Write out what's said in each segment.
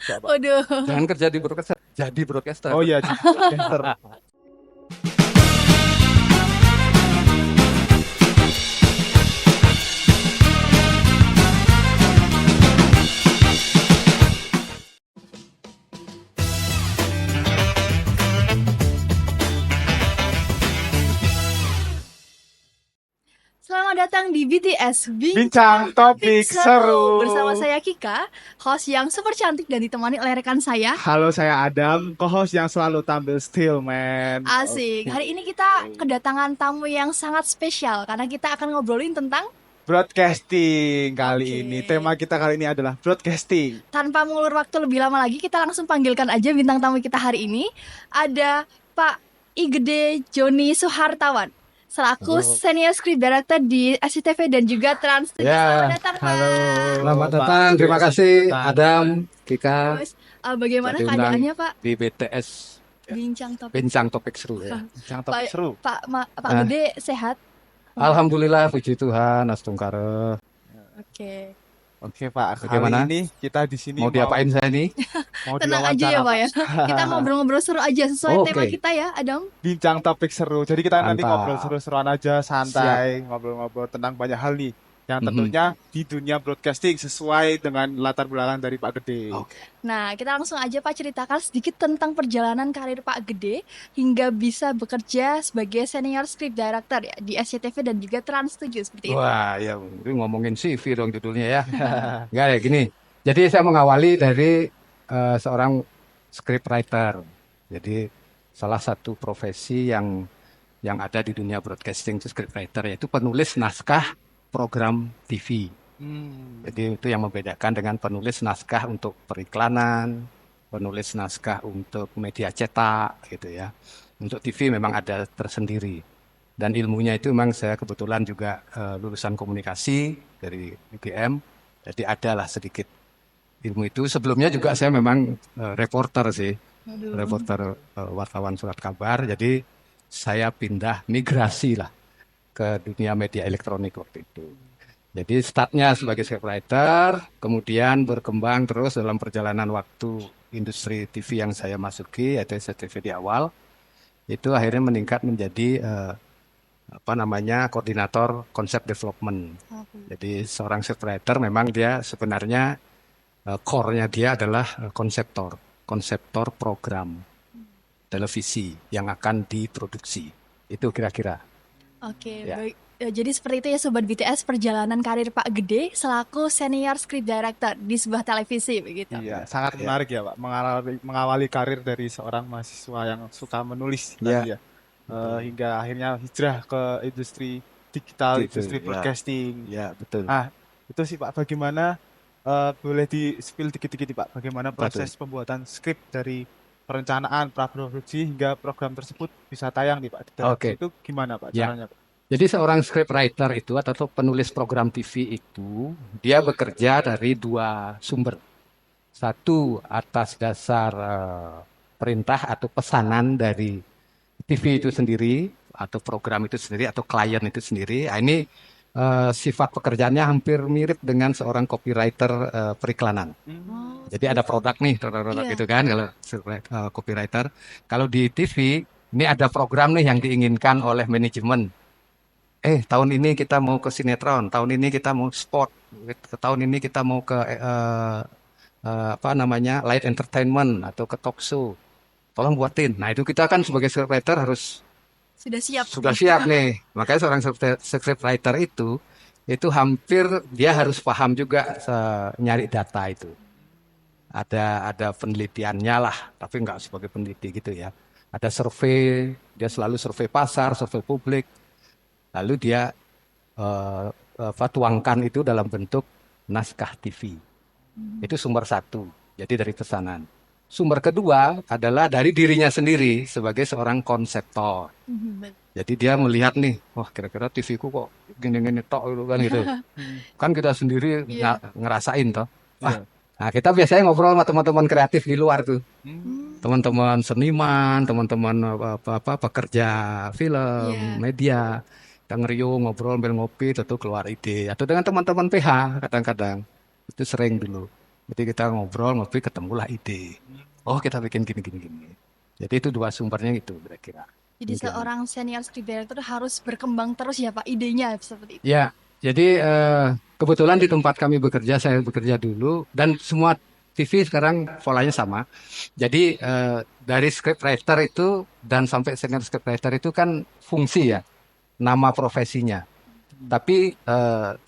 Coba. Waduh. Jangan kerja di broadcaster, jadi broadcaster. Oh iya, podcaster. Selamat datang di BTS Bincang topik seru. bersama saya Kika, host yang super cantik dan ditemani oleh rekan saya. Halo, saya Adam, co-host yang selalu tampil still, man. Asik. Hari ini kita kedatangan tamu yang sangat spesial karena kita akan ngobrolin tentang Broadcasting kali Oke. ini. Tema kita kali ini adalah broadcasting. tanpa mengulur waktu lebih lama lagi, kita langsung panggilkan aja bintang tamu kita hari ini. Ada Pak Igede Joni Suhartawan selaku Halo. Senior Script Director di SCTV dan juga Trans 7. Ya, Selamat datang, Pak. halo. Selamat Pak. datang, terima kasih Pak. Adam, Kika, Terus, bagaimana Jadi undang. keadaannya, Pak? di BTS Bincang topik. Bincang Topik Seru ya. Bincang topik Pak- seru. Pak Ah. Gede sehat? Alhamdulillah, puji Tuhan, astungkara. Oke. Oke, Pak. Bagaimana? Kali ini kita di sini Mau diapain saya nih? Mau Tenang aja ya, Pak ya. Kita ngobrol-ngobrol seru aja sesuai tema Oke. kita ya, Adam. Bincang topik seru. Jadi kita nanti Mantap. ngobrol seru-seruan aja, santai, ngobrol-ngobrol tentang banyak hal nih. Yang tentunya di dunia broadcasting sesuai dengan latar belakang dari Pak Gede. Oke. Nah, kita langsung aja Pak ceritakan sedikit tentang perjalanan karir Pak Gede hingga bisa bekerja sebagai Senior Script Director ya di SCTV dan juga Trans 7 seperti itu. Wah, ya ini ngomongin CV dong judulnya ya. Enggak ya gini. Jadi saya mengawali dari seorang scriptwriter. Jadi salah satu profesi yang ada di dunia broadcasting itu scriptwriter, yaitu penulis naskah program TV. Jadi itu yang membedakan dengan penulis naskah untuk periklanan, penulis naskah untuk media cetak gitu ya. Untuk TV memang ada tersendiri. Dan ilmunya itu memang saya kebetulan juga lulusan komunikasi dari UGM. Jadi adalah sedikit ilmu itu. Sebelumnya juga saya memang reporter sih. Reporter wartawan surat kabar. Jadi saya pindah migrasi lah ke dunia media elektronik waktu itu. Jadi startnya sebagai scriptwriter, kemudian berkembang terus dalam perjalanan waktu industri TV yang saya masuki, yaitu SCTV di awal, itu akhirnya meningkat menjadi koordinator konsep development. Jadi seorang scriptwriter memang dia sebenarnya core-nya dia adalah konseptor program televisi yang akan diproduksi. Itu kira-kira. Oke, Ya. baik. Jadi seperti itu ya Sobat BTS perjalanan karir Pak Gede selaku Senior Script Director di sebuah televisi begitu. Iya, sangat menarik ya, Pak. Mengawali karir dari seorang mahasiswa yang suka menulis tadi ya. Hingga akhirnya hijrah ke industri digital, Gitu, industri ya. broadcasting. Ya, betul. Ah, itu sih Pak, bagaimana boleh di-spill dikit-dikit nih, Pak, bagaimana proses pembuatan skrip dari perencanaan, praproduksi hingga program tersebut bisa tayang nih, Pak. Di televisi Oke. itu gimana, Pak, Ya. caranya, Pak? Jadi seorang scriptwriter itu atau penulis program TV itu dia bekerja dari dua sumber. Satu atas dasar perintah atau pesanan dari TV itu sendiri atau program itu sendiri atau klien itu sendiri. Nah, ini sifat pekerjaannya hampir mirip dengan seorang copywriter periklanan. Jadi ada produk nih, produk Iya. gitu kan kalau copywriter. Kalau di TV ini ada program nih yang diinginkan oleh manajemen. Tahun ini kita mau ke sinetron, tahun ini kita mau sport, tahun ini kita mau ke light entertainment atau ke talk show. Tolong buatin. Nah itu kita kan sebagai scriptwriter harus Sudah siap. nih. Makanya seorang scriptwriter itu hampir dia harus paham juga nyari data itu. Ada penelitiannya lah, tapi nggak sebagai peneliti gitu ya. Ada survei, dia selalu survei pasar, survei publik. Lalu dia tuangkan itu dalam bentuk naskah TV. Itu sumber satu, jadi dari pesanan. Sumber kedua adalah dari dirinya sendiri sebagai seorang konseptor. Jadi dia melihat nih, wah kira-kira TV ku kok gini-gini tok gitu kan gitu. Kan kita sendiri ngerasain toh. Wah, nah kita biasanya ngobrol sama teman-teman kreatif di luar tuh. Teman-teman seniman, teman-teman pekerja film, media. Kita ngeriung, ngobrol, ambil ngopi, tentu keluar ide. Atau dengan teman-teman PH kadang-kadang. Itu sering dulu. Jadi kita ngobrol, ngopi, ketemulah ide. Oh, kita bikin gini. Jadi itu dua sumbernya itu kira-kira. Jadi Mungkin. seorang senior script director harus berkembang terus ya Pak idenya seperti itu. Ya, jadi kebetulan di tempat kami bekerja, saya bekerja dulu dan semua TV sekarang polanya sama. Jadi dari scriptwriter itu dan sampai senior scriptwriter itu kan fungsi ya, nama profesinya. Tapi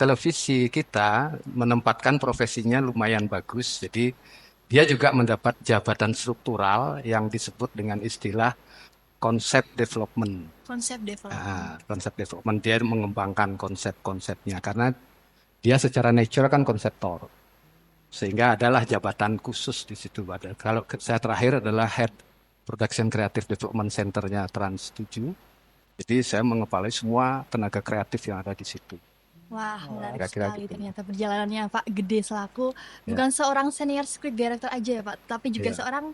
televisi kita menempatkan profesinya lumayan bagus. Jadi dia juga mendapat jabatan struktural yang disebut dengan istilah konsep development. Konsep development. Konsep development dia mengembangkan konsep-konsepnya karena dia secara natural kan konseptor. Sehingga adalah jabatan khusus di situ. Kalau saya terakhir adalah Head Production Creative Development Center-nya Trans 7. Jadi saya mengepalai semua tenaga kreatif yang ada di situ. Wah, menarik Kira-kira sekali gitu. ternyata perjalanannya Pak Gede selaku bukan seorang senior script director aja ya Pak, tapi juga Ya. seorang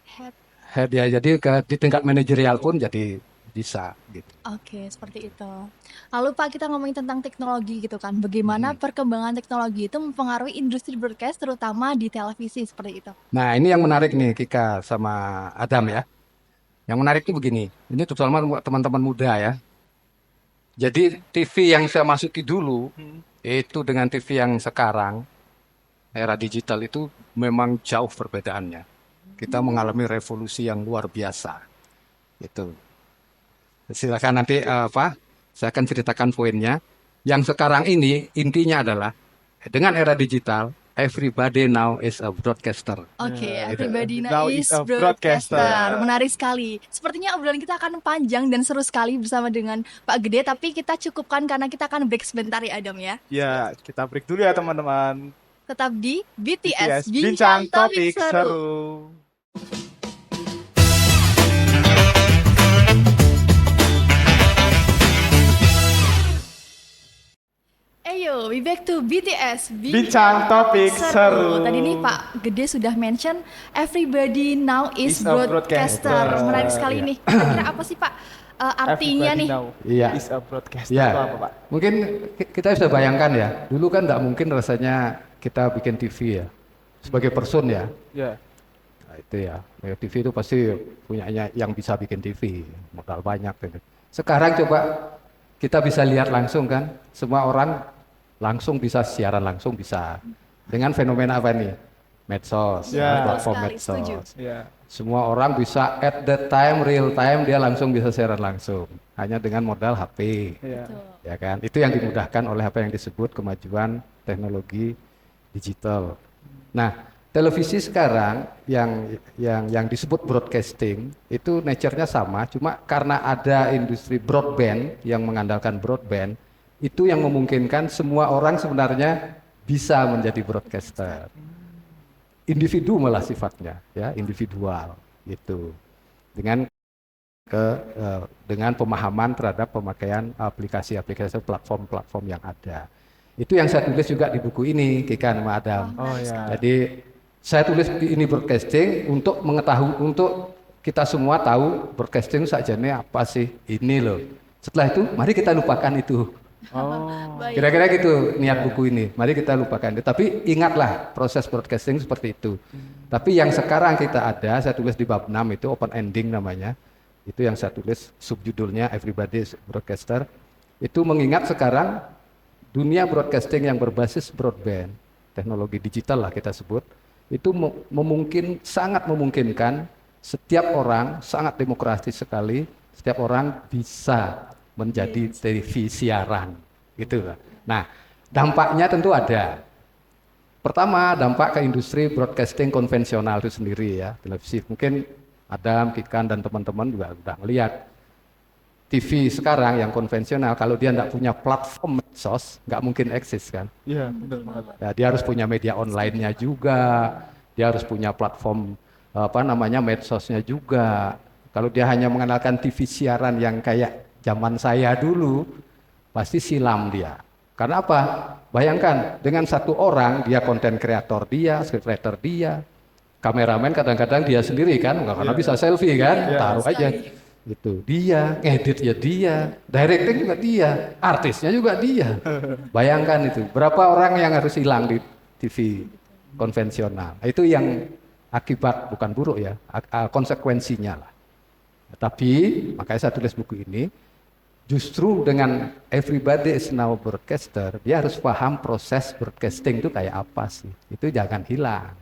head. Head ya, jadi di tingkat manajerial pun jadi bisa gitu. Oke, seperti itu. Lalu Pak, kita ngomongin tentang teknologi gitu kan. Bagaimana perkembangan teknologi itu mempengaruhi industri broadcast terutama di televisi seperti itu. Nah, ini yang menarik nih Kika sama Adam ya. Yang menarik itu begini, ini terutama buat teman-teman muda ya. Jadi TV yang saya masuki dulu itu dengan TV yang sekarang era digital itu memang jauh perbedaannya. Kita mengalami revolusi yang luar biasa. Itu. Silakan nanti saya akan ceritakan poinnya. Yang sekarang ini intinya adalah dengan era digital, everybody now is a broadcaster. Oke, Ya, everybody now is is a broadcaster. broadcaster. Menarik sekali. Sepertinya obrolan kita akan panjang dan seru sekali bersama dengan Pak Gede, tapi kita cukupkan karena kita akan break sebentar ya Adam ya. Ya, kita break dulu ya teman-teman. Tetap di BTS, Bincang topik seru. Ayo, we back to BTS. Bincang topik seru. Tadi nih Pak Gede sudah mention everybody now is Is a broadcaster. broadcaster. Menarik sekali Iya. nih. Kira-kira apa sih Pak artinya Everybody nih? now Iya. is a broadcaster. Ya, Itu apa, Pak? mungkin kita bisa bayangkan ya. Dulu kan nggak mungkin rasanya kita bikin TV ya, sebagai person ya. Ya. Nah, itu ya, TV itu pasti punyanya yang bisa bikin TV, modal banyak. Gitu. Sekarang coba kita bisa lihat langsung kan, semua orang langsung bisa siaran langsung bisa. Dengan fenomena apa nih? Medsos, Ya. platform Betul sekali, setuju. medsos. Ya. Semua orang bisa at the time, real time, dia langsung bisa siaran langsung. Hanya dengan modal HP. Ya. Ya kan, itu yang dimudahkan oleh apa yang disebut kemajuan teknologi digital. Nah, televisi sekarang yang disebut broadcasting itu nature-nya sama, cuma karena ada industri broadband yang mengandalkan broadband, itu yang memungkinkan semua orang sebenarnya bisa menjadi broadcaster. Individu malah sifatnya, ya individual gitu. Dengan pemahaman terhadap pemakaian aplikasi-aplikasi platform-platform yang ada. Itu yang saya tulis juga di buku ini, Kika sama Adam. Oh ya. Jadi saya tulis ini broadcasting untuk mengetahui, untuk kita semua tahu broadcasting sajane apa sih ini loh. Setelah itu, mari kita lupakan itu. Oh. Baik. Kira-kira gitu niat buku ini. Mari kita lupakan itu. Tapi ingatlah proses broadcasting seperti itu. Tapi yang sekarang kita ada, saya tulis di bab 6 itu open ending namanya. Itu yang saya tulis subjudulnya Everybody is Broadcaster. Itu mengingat sekarang dunia broadcasting yang berbasis broadband, teknologi digital lah kita sebut, itu sangat memungkinkan setiap orang, sangat demokratis sekali, setiap orang bisa menjadi TV siaran gitu. Nah, dampaknya tentu ada. Pertama, dampak ke industri broadcasting konvensional itu sendiri ya, televisi. Mungkin Adam, Kikan dan teman-teman juga udah melihat TV sekarang yang konvensional, kalau dia nggak punya platform medsos, nggak mungkin eksis kan. Iya, benar banget. Ya, dia harus punya media online-nya juga, dia harus punya platform medsosnya juga. Kalau dia hanya mengandalkan TV siaran yang kayak zaman saya dulu, pasti silam dia. Karena apa? Bayangkan, dengan satu orang, dia konten kreator dia, scriptwriter dia, kameramen kadang-kadang dia sendiri kan, karena bisa selfie kan, taruh aja. Itu dia, ngedit ya dia, directing juga dia, artisnya juga dia. Bayangkan itu, berapa orang yang harus hilang di TV konvensional. Itu yang akibat, bukan buruk ya, konsekuensinya lah. Tapi makanya saya tulis buku ini, justru dengan everybody is now broadcaster, dia harus paham proses broadcasting itu kayak apa sih. Itu jangan hilang.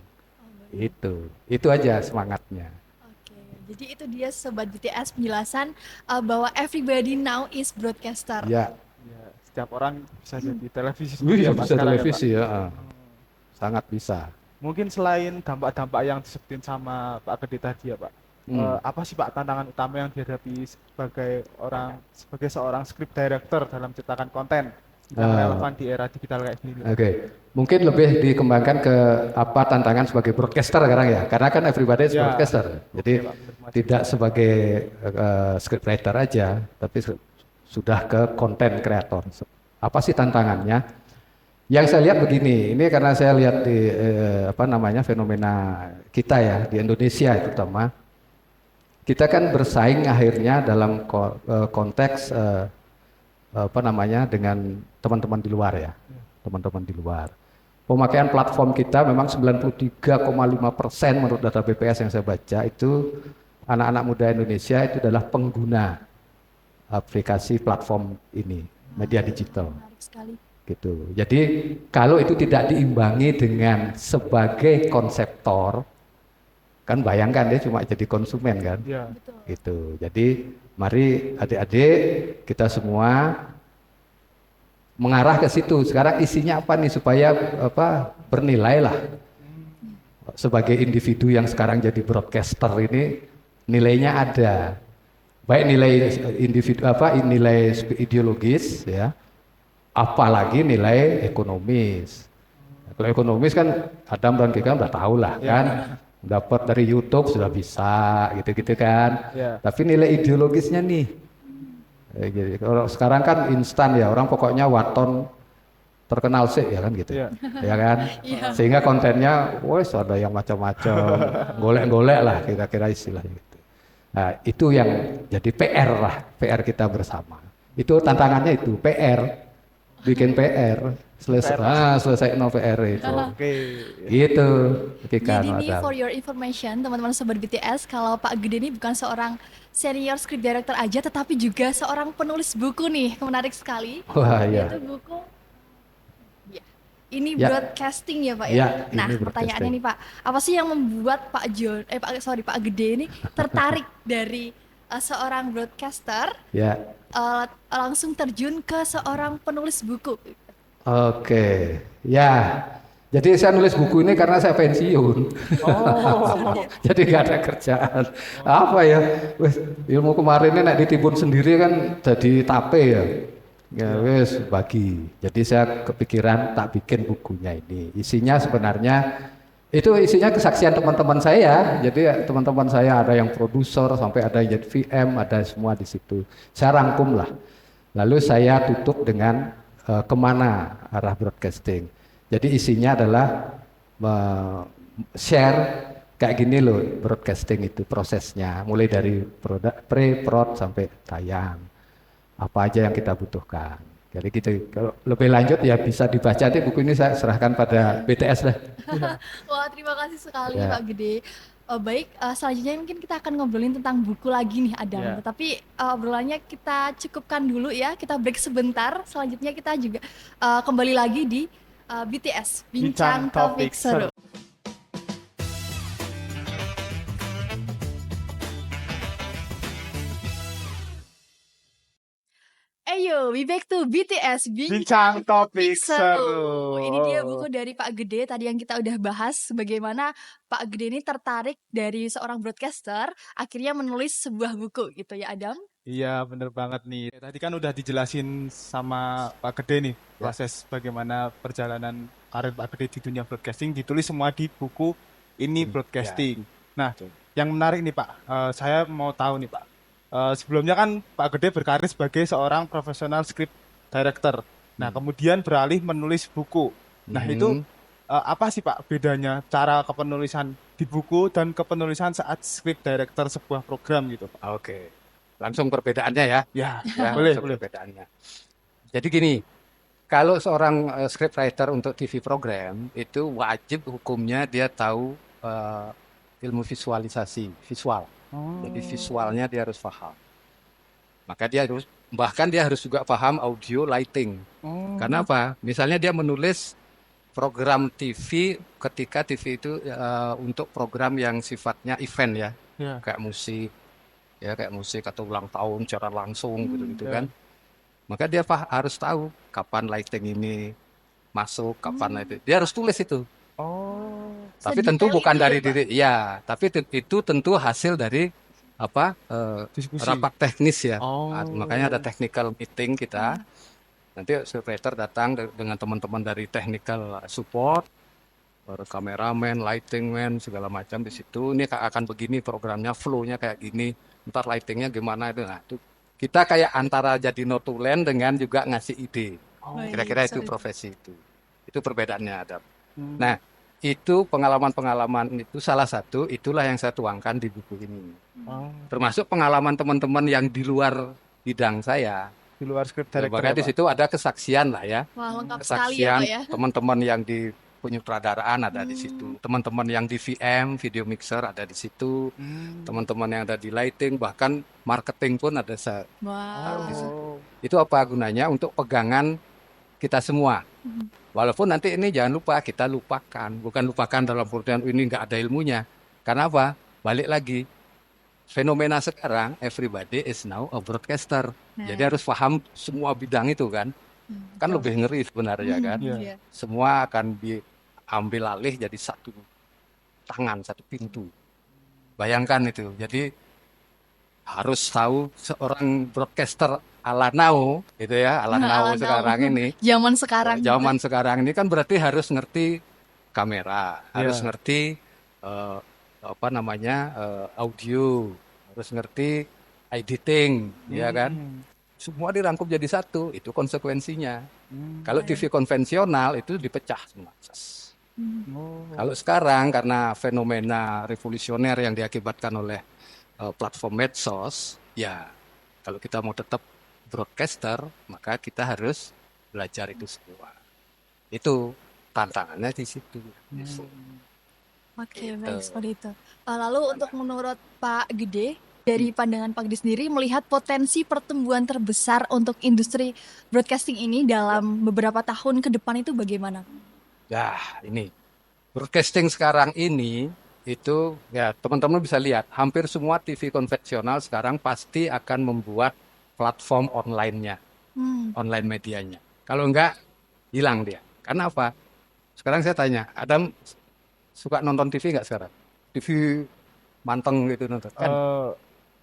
Itu aja semangatnya. Oke, jadi itu dia Sobat BTS penjelasan bahwa everybody now is broadcaster. Ya, Ya, setiap orang bisa jadi televisi iya ya, Pak, bisa sekarang ya, Pak. televisi ya, sangat bisa. Mungkin selain dampak-dampak yang disebutin sama Pak Gede tadi ya Pak, apa sih Pak tantangan utama yang dihadapi sebagai seorang script director dalam menciptakan konten yang relevan di era digital kayak gini? Oke, mungkin lebih dikembangkan ke apa tantangan sebagai broadcaster sekarang ya, karena kan everybody is Ya. broadcaster, jadi Oke, Pak, benar. tidak sebagai scriptwriter aja, tapi sudah ke content creator. Apa sih tantangannya? Yang saya lihat begini, ini karena saya lihat di fenomena kita ya di Indonesia terutama, kita kan bersaing akhirnya dalam konteks dengan teman-teman di luar ya, teman-teman di luar. Pemakaian platform kita memang 93,5% menurut data BPS yang saya baca itu anak-anak muda Indonesia itu adalah pengguna aplikasi platform ini, media digital. Menarik sekali. Gitu. Jadi kalau itu tidak diimbangi dengan sebagai konseptor, kan bayangkan dia cuma jadi konsumen kan, Ya, Betul. gitu. Jadi mari adik-adik kita semua mengarah ke situ. Sekarang isinya apa nih supaya bernilai lah. Sebagai individu yang sekarang jadi broadcaster ini nilainya ada. Baik nilai individu nilai ideologis ya. Apalagi nilai ekonomis. Kalau ekonomis kan Adam dan Kika udah tahu lah kan, dapat dari YouTube sudah bisa, gitu-gitu kan. ya. Tapi nilai ideologisnya nih, kalau sekarang kan instan ya, orang pokoknya waton terkenal sih ya kan gitu, Iya. ya kan. Sehingga kontennya, wes ada yang macam-macam, golek-golek lah kira-kira istilahnya gitu. Nah itu yang jadi PR lah, PR kita bersama. Itu tantangannya itu PR. Bikin PR, selesai no PR itu. Oke. Gitu. Kika, Jadi nih Adam. for your information teman-teman Sobat BTS, kalau Pak Gede ini bukan seorang senior script director aja, tetapi juga seorang penulis buku nih, menarik sekali. Wah iya. Yaitu buku ya. Ini Ya. broadcasting ya Pak ya. Ya, Nah ini pertanyaannya broadcasting. nih Pak, apa sih yang membuat Pak Gede ini tertarik dari seorang broadcaster Ya. langsung terjun ke seorang penulis buku? Oke. Ya. Jadi saya nulis buku ini karena saya pensiun. Jadi nggak ada kerjaan. Apa ya? Wes, ilmu kemarin ini nek ditimbun sendiri kan jadi tape ya. Ya wes bagi. Jadi saya kepikiran tak bikin bukunya ini. Isinya sebenarnya itu isinya kesaksian teman-teman saya. Jadi teman-teman saya ada yang produser sampai ada yang jadi VM, ada semua di situ. Saya rangkum lah. Lalu saya tutup dengan kemana arah broadcasting. Jadi isinya adalah share kayak gini loh broadcasting itu prosesnya. Mulai dari pre-prod sampai tayang. Apa aja yang kita butuhkan. Jadi gitu. Kalau lebih lanjut ya bisa dibaca. Nanti buku ini saya serahkan pada BTS lah. Wah, terima kasih sekali Ya. Pak Gede. Baik, selanjutnya mungkin kita akan ngobrolin tentang buku lagi nih Adam. Ya. Tetapi obrolannya kita cukupkan dulu ya. Kita break sebentar. Selanjutnya kita juga kembali lagi di BTS Bincang Topik Seru. Ayo, we back to BTS Bincang topik seru. Ini dia buku dari Pak Gede tadi yang kita udah bahas bagaimana Pak Gede ini tertarik dari seorang broadcaster akhirnya menulis sebuah buku gitu ya Adam. Iya, bener banget nih. Tadi kan udah dijelasin sama Pak Gede nih, proses bagaimana perjalanan karir Pak Gede di dunia broadcasting ditulis semua di buku ini broadcasting. Nah, yang menarik nih Pak, saya mau tahu nih Pak. Sebelumnya kan Pak Gede berkarir sebagai seorang profesional script director. Nah, kemudian beralih menulis buku. Nah, itu apa sih Pak bedanya cara kepenulisan di buku dan kepenulisan saat script director sebuah program gitu Pak? Oke. Langsung perbedaannya ya. Ya, Ya, boleh, langsung boleh. perbedaannya. Jadi gini, Kalau seorang scriptwriter untuk TV program itu wajib hukumnya dia tahu ilmu visualisasi, visual. Jadi visualnya dia harus paham. Maka bahkan dia harus juga paham audio lighting. Karena apa? Misalnya dia menulis program TV ketika TV itu untuk program yang sifatnya event ya, Ya. kayak musik atau ulang tahun secara langsung gitu Ya. kan. Maka dia harus tahu kapan lighting ini masuk, kapan lighting. Dia harus tulis itu. Oh. Tapi Sedetail tentu bukan itu ya, dari Pak? diri, ya. Tapi itu tentu hasil dari Diskusi. rapat teknis ya. Oh. Makanya ada technical meeting kita. Nanti scriptwriter datang dengan teman-teman dari technical support, kameramen, lighting man, segala macam di situ. Ini akan begini programnya, flow-nya kayak gini. Ntar lightingnya gimana itu. Nah, itu kita kayak antara jadi notulen dengan juga ngasih ide. Baik, Kira-kira itu sorry. profesi itu. Itu perbedaannya ada. Nah, itu pengalaman-pengalaman itu salah satu, itulah yang saya tuangkan di buku ini. Oh. Termasuk pengalaman teman-teman yang di luar bidang saya. Di luar script director Makanya ya, di Pak? situ ada kesaksian lah ya. Wah, lengkap sekali ya, Kesaksian Pak ya. teman-teman yang di penyutradaraan ada di situ. Teman-teman yang di VM, video mixer ada di situ. Teman-teman yang ada di lighting, bahkan marketing pun ada Wow. di situ. Itu apa gunanya? Untuk pegangan kita semua. Walaupun nanti ini jangan lupa, kita lupakan. Bukan lupakan dalam artian ini nggak ada ilmunya. Karena apa? Balik lagi. Fenomena sekarang, everybody is now a broadcaster. Jadi harus paham semua bidang itu kan. Kan lebih ngeri sebenarnya kan. Iya. Semua akan diambil alih jadi satu tangan, satu pintu. Bayangkan itu. Jadi harus tahu seorang broadcaster ala now, gitu ya, ala now Ala now. sekarang ini. Zaman sekarang. Zaman sekarang ini kan berarti harus ngerti kamera, harus ngerti audio, harus ngerti editing, ya kan? Semua dirangkum jadi satu, itu konsekuensinya. Kalau TV konvensional itu dipecah semua. Kalau sekarang karena fenomena revolusioner yang diakibatkan oleh platform medsos, ya kalau kita mau tetap broadcaster, maka kita harus belajar itu semua. Itu tantangannya di situ. Oke, baik seperti itu. Lalu untuk menurut Pak Gede, dari pandangan Pak Gede sendiri melihat potensi pertumbuhan terbesar untuk industri broadcasting ini dalam beberapa tahun ke depan itu bagaimana? Ya, ini broadcasting sekarang ini itu ya teman-teman bisa lihat hampir semua TV konvensional sekarang pasti akan membuat platform online-nya, online medianya. Kalau enggak hilang dia. Karena apa? Sekarang saya tanya, Adam suka nonton TV nggak sekarang? TV manteng gitu nonton kan?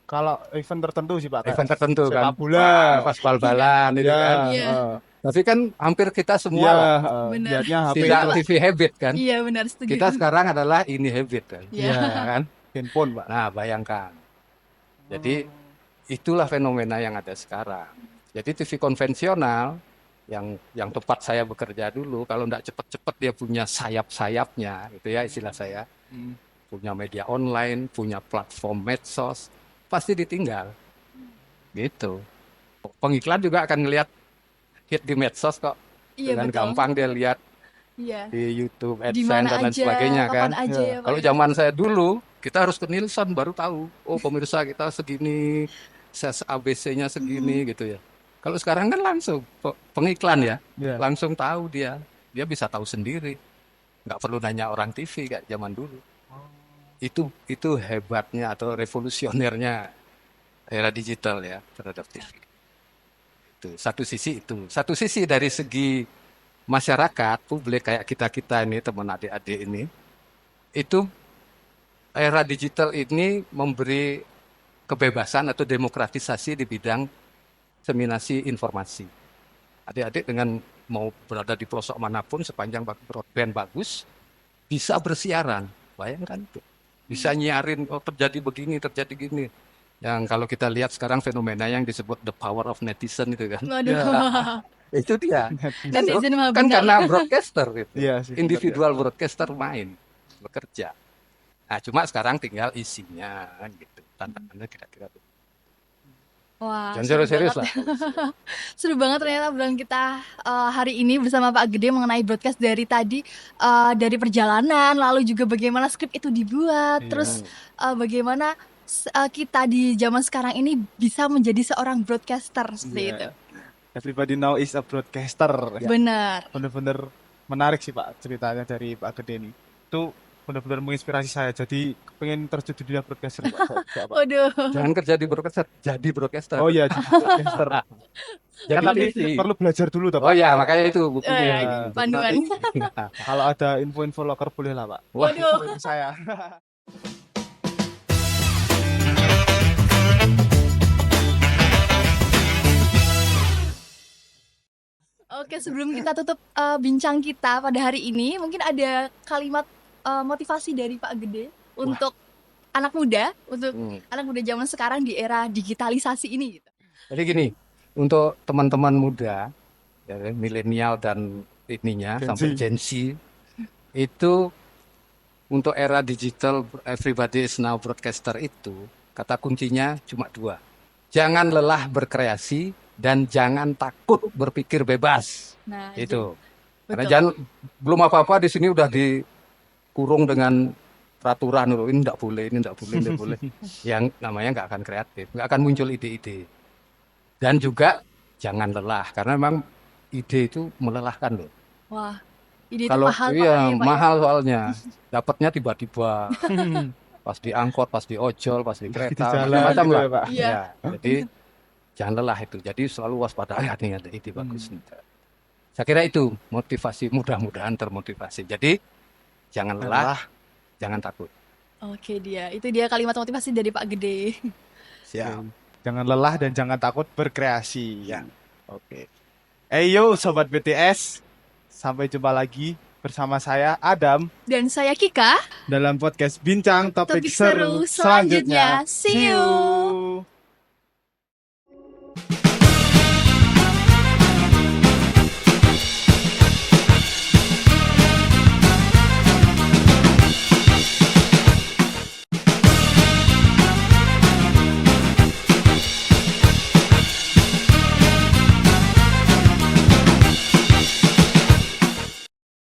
Kalau event tertentu sih Pak, kayak Event tertentu kan, sepak bola, pas bal-balan itu ya, kan. Iya. Tapi kan hampir kita semua ya, lah, Benar. lihatnya HP tidak itu, TV habit kan. Iya, benar setuju. Kita sekarang adalah ini habit kan. Iya. Kan? handphone Pak. Nah, bayangkan. Jadi itulah fenomena yang ada sekarang. Jadi TV konvensional yang tempat saya bekerja dulu, kalau enggak cepat-cepat dia punya sayap-sayapnya, itu ya istilah saya. Punya media online, punya platform medsos, pasti ditinggal. Gitu. Pengiklan juga akan ngelihat hit di medsos kok. Iya, Dengan betul. gampang dia lihat Iya. di YouTube, Di AdSense mana dan lain aja, sebagainya kan. kapan aja ya, Pak. Kalau zaman saya dulu, kita harus ke Nielsen baru tahu. Oh, pemirsa kita segini, ses ABC-nya segini gitu ya. Kalau sekarang kan langsung pengiklan ya, Iya. langsung tahu dia bisa tahu sendiri, nggak perlu nanya orang TV kayak zaman dulu. Itu hebatnya atau revolusionernya era digital ya terhadap TV. Itu satu sisi dari segi masyarakat publik kayak kita ini teman adik-adik ini, itu era digital ini memberi kebebasan atau demokratisasi di bidang diseminasi informasi. Adik-adik dengan mau berada di pelosok manapun sepanjang broadband bagus, bisa bersiaran. Bayangkan itu. Bisa nyiarin, oh terjadi begini, terjadi gini. Yang kalau kita lihat sekarang fenomena yang disebut the power of netizen itu kan. Waduh. Itu dia. Netizen mah Kan benar. karena broadcaster gitu. Iya sih, Individual broadcaster main, bekerja. Nah, cuma sekarang tinggal isinya kan gitu. Tantangannya kira-kira itu. Wah, Jangan seru serius-serius banget. lah. Seru banget ternyata obrolan kita hari ini bersama Pak Gede mengenai broadcast dari tadi, dari perjalanan, lalu juga bagaimana skrip itu dibuat, Iya. terus bagaimana kita di zaman sekarang ini bisa menjadi seorang broadcaster seperti Iya. itu. Everybody now is a broadcaster. Benar. Bener-bener menarik sih Pak ceritanya dari Pak Gede ini. Itu bener-bener menginspirasi saya. Jadi pengen terjun di dunia broadcaster Pak. Pak. Waduh. Jangan kerja di broadcaster, jadi broadcaster. Oh iya, jadi broadcaster. Jadi Kan nanti TV. perlu belajar dulu toh, Oh Pak. ya, makanya itu bukunya. Iya. Panduan. Kalau ada info-info loker boleh lah Pak. Waduh. Info saya. Oke, sebelum kita tutup bincang kita pada hari ini, mungkin ada kalimat motivasi dari Pak Gede untuk anak muda, untuk anak muda zaman sekarang di era digitalisasi ini gitu. Jadi gini, untuk teman-teman muda, ya, milenial dan ininya Gen Z. sampai Gen Z, itu untuk era digital everybody is now broadcaster itu, kata kuncinya cuma dua. Jangan lelah berkreasi dan jangan takut berpikir bebas. Nah, Itu. Karena betul. jangan belum apa-apa di sini udah dikurung dengan peraturan loh. Ini enggak boleh, ini enggak boleh, enggak boleh. Yang namanya enggak akan kreatif, enggak akan muncul ide-ide. Dan juga jangan lelah karena memang ide itu melelahkan loh. Wah, ide itu Kalau mahal iya Pak, ya, Pak, ya? mahal soalnya. Dapatnya tiba-tiba. Pas di angkot, pas di ojol, pas di kereta, jalan macam-macam gitu lah. ya, Pak. Iya. Ya, jadi jangan lelah itu. Jadi selalu waspada ya nih ada ide bagus. Saya kira itu motivasi, mudah-mudahan termotivasi. Jadi jangan lelah, jangan takut. Oke, itu dia kalimat motivasi dari Pak Gede. Siap. Jangan lelah dan jangan takut berkreasi. Ya. Oke. Yo sobat BTS, sampai jumpa lagi bersama saya Adam Dan saya Kika. dalam podcast Bincang Topik Topik seru Seru selanjutnya. selanjutnya. See you.